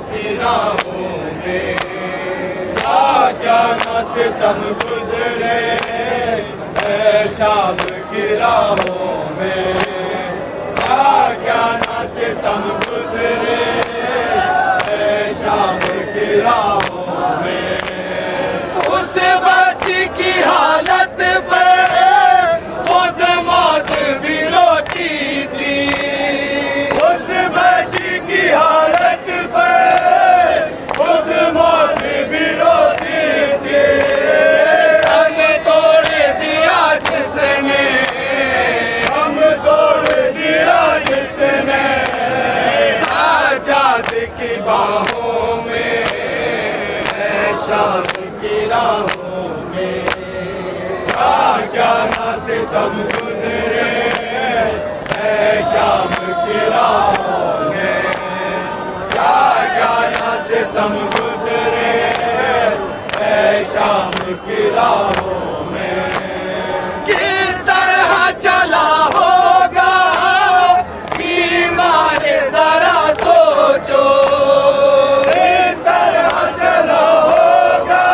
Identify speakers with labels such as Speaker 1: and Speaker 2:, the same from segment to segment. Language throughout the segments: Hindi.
Speaker 1: की राहों में क्या क्या न सितम गुजरे है शाम की राहों में, क्या क्या न सितम गुजरे है शाम की राहों में। उस बच्ची की हालत पर खुद मौत भी रोती थी, उस बच्ची की हालत पर खुद मौत भी रोती थी। हम तोड़ दिया जिसने, हम तोड़ दिया जिसने साजाद की बाहों में है शाम की राहों में, क्या क्या न सितम गुजरे है शाम की राहों में, क्या क्या न सितम गुजरे है शाम की राहों में। किस तरह चला होगा बीमार जरा सोचो, किस तरह चला होगा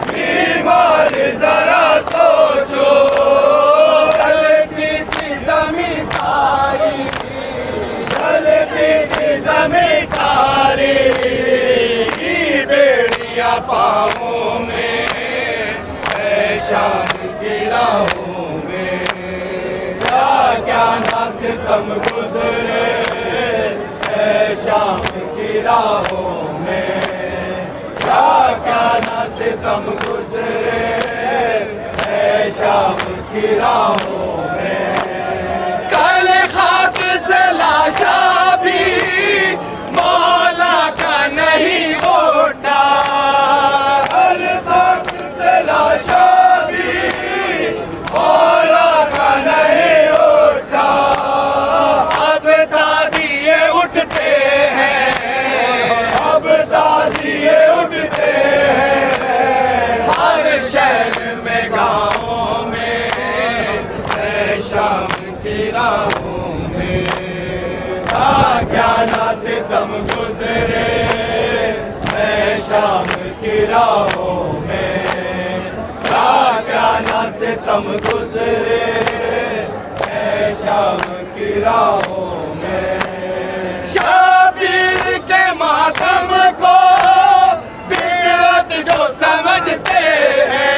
Speaker 1: बीमार जरा सोचो। जलती थी ज़मीं सारी, जलती थी ज़मीं सारी, बेड़ियाँ पाँवों में है शाम की राहों में, क्या क्या न सितम गुजरे है शाम की राहों में, क्या क्या न सितम गुजरे है शाम की राहों में। कल खाक से लाशा भी मौला का नहीं उठा, कल खाक से लाशा भी मौला का नहीं उठा। अब ताज़िए उठते हैं, अब ताज़िए उठते हैं हर शहर में गाँव में है शाम की राहों में, क्या क्या न सितम गुजरे है शाम की राहों में, क्या क्या न सितम गुजरे है शाम की राहों में। शबीर के मातम को बिदअत जो समझते हैं,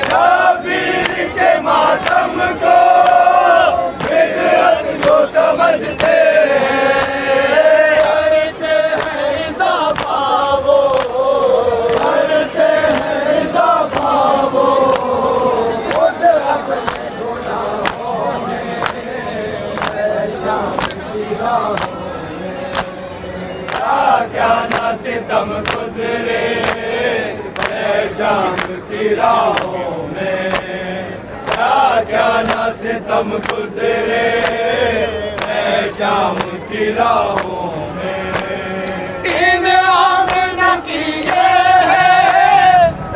Speaker 1: शबीर के मातम को बिदअत जो समझते हैं, करते हैं इज़ाफ़ा वो, करते हैं इज़ाफ़ा वो खुद अपने गुनाहों में है शाम की राहों में, क्या क्या न सितम गुजरे है शाम की राहों में, क्या क्या न सितम गुजरे है शाम की राहों में। इन आमना की ये है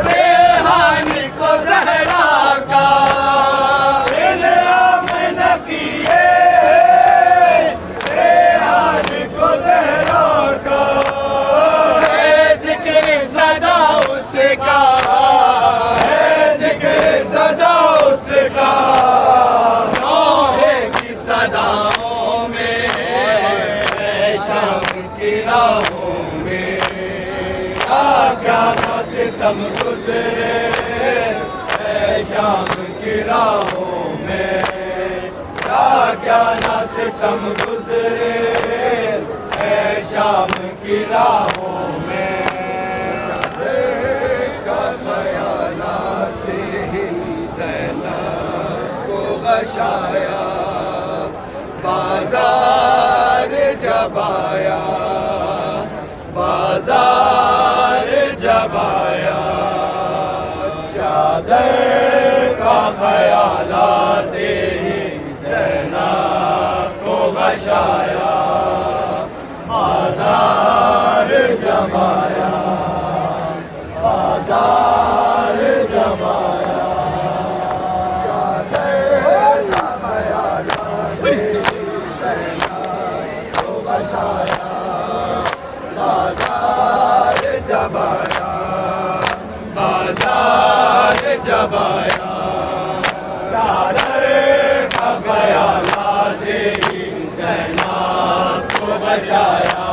Speaker 1: रेहान को ज़हरा का, इन आमना की ये है रेहान को ज़हरा का। है ज़िक्र सदा उसका, है ज़िक्र सदा उसका, नौहे की सदाओं में है शाम की राहों में, क्या क्या न सितम गुजरे है शाम की राहों में, क्या क्या न सितम गुजरे है शाम की राहों में। ख़यालात ही ज़ैनब को गशाया, बाजार जब आया, बाजार जब आया, चादर का ख़यालात ही ज़ैनब को गशाया, बाजार जब आया, बाजार जब आया, चादर का ख़यालात ही ज़ैनब को गशाया, जब आया, बाजार जब आया, चादर का ख्यालात ही जैनाब को बचाया।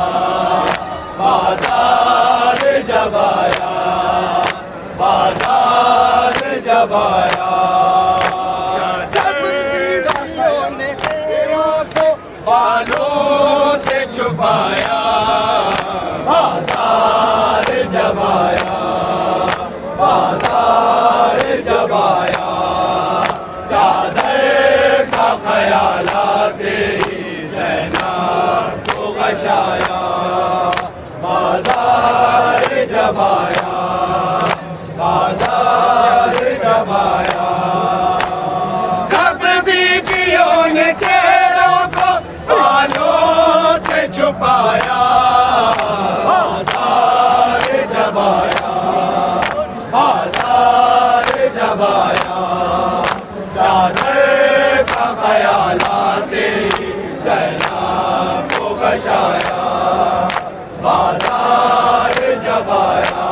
Speaker 1: बाजार जब आया, बाजार जब आया, सब बीवियों ने तेरों को बालों से छुपाया। बाजार जब आया, बाजार जब आया, चादर का ख्यालात ही जैनाब को बचाया। बाजार जब आया, बाजार जब आया, सब बीवियों ने चेहरों को बालों से छुपाया। बाजार जब आया, बाजार जब आया, चादर का ख्यालात ही जैनाब को बचाया। बाजार जब आया,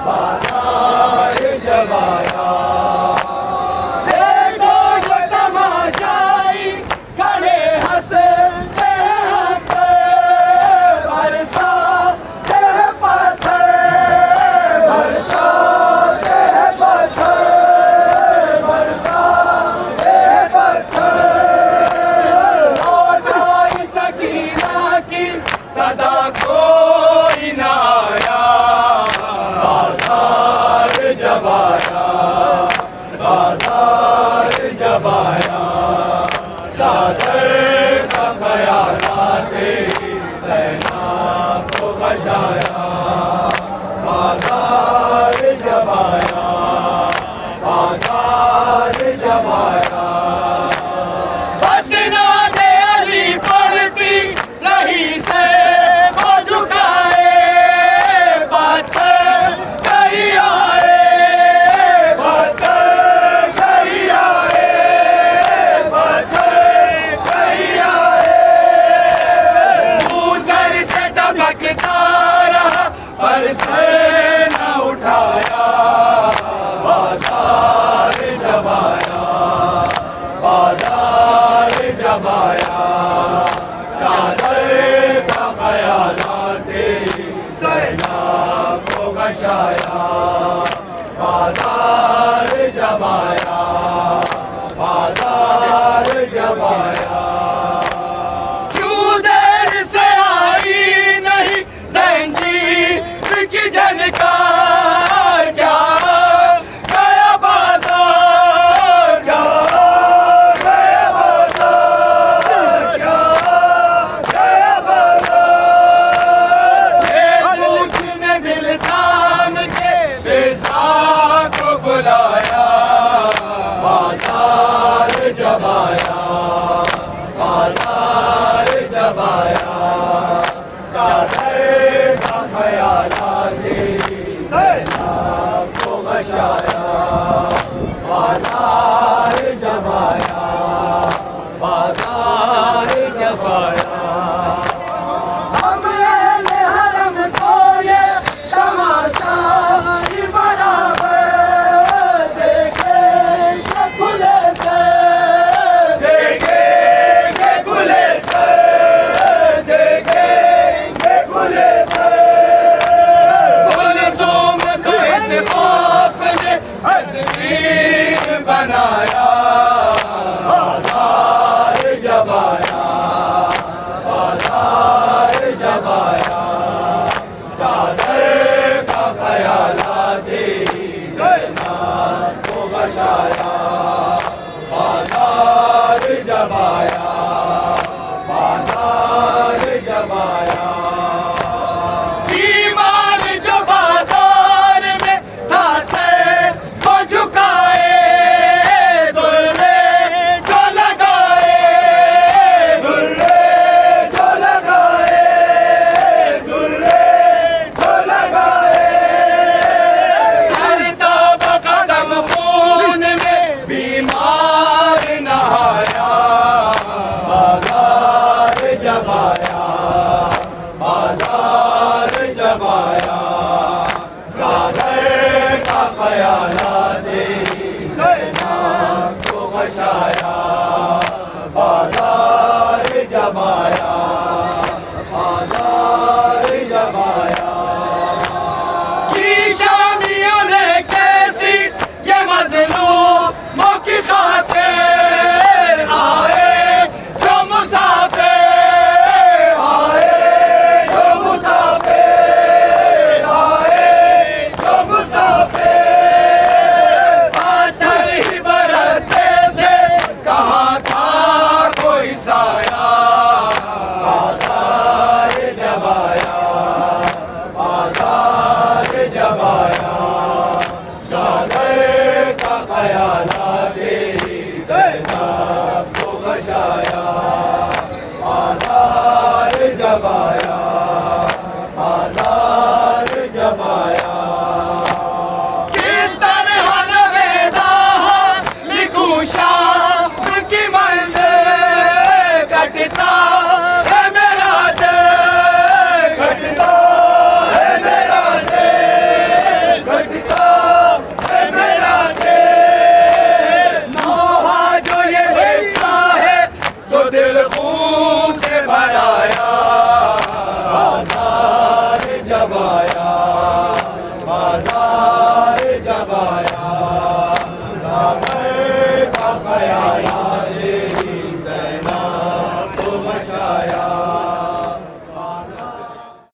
Speaker 1: बाजार जब आया, देखो जो तमाशाई खड़े हंसते हैं बरसाते हैं पत्थर, बरसाते हैं पत्थर, बरसाते हैं पत्थर। और आई सकीना की सदा कोई न आया। बाजार जब आया, बाजार जब आया, चादर का ख्यालात ही जैनाब को बचाया। बाजार जब आया, बाजार जब आया, बस नादे अली पढ़ती रही से वो झुकाए। पत्थर कहीं आए, पत्थर कहीं आए, पत्थर कहीं आए। मुँह सर से टपकता रहा पर सर न उठाया। बाजार जब आया, बाजार जब आया, चादर का ख्यालात ही जैनाब को बचाया। बाजार जब आया, बाजार जब आया, क्यों देर से आई नहीं जंजीर की झनकार। क्या गया बाजार, क्या गया बाजार, क्या गया बाजार। ये पूछने दिल थाम के खयालात तेरी जैनाब को बचाया बाजार जमाया बाजार जमाया की शामियों ने कैसी ये मजलूमों की खातिर आए जो मुसाफिर आए जो मुसाफिर आए जो मुसाफिर पाथर ही बरसते थे कहाँ था कोई साया बाजार जमाया बाजार जमाया जाने का खयालात तेरी जैनाब को बचाया बाजार जमाया बाजार जमाया किस तरह नवेदा लिखूं शाम की मंजिल घटता है मेरा दिल घटता है मेरा दिल घटता है मेरा दिल नौहा जो ये लिखता है तो दिल खून से भराया बाजार जमाया बाजार जमाया का खयालात तेरी जैनाब को बचाया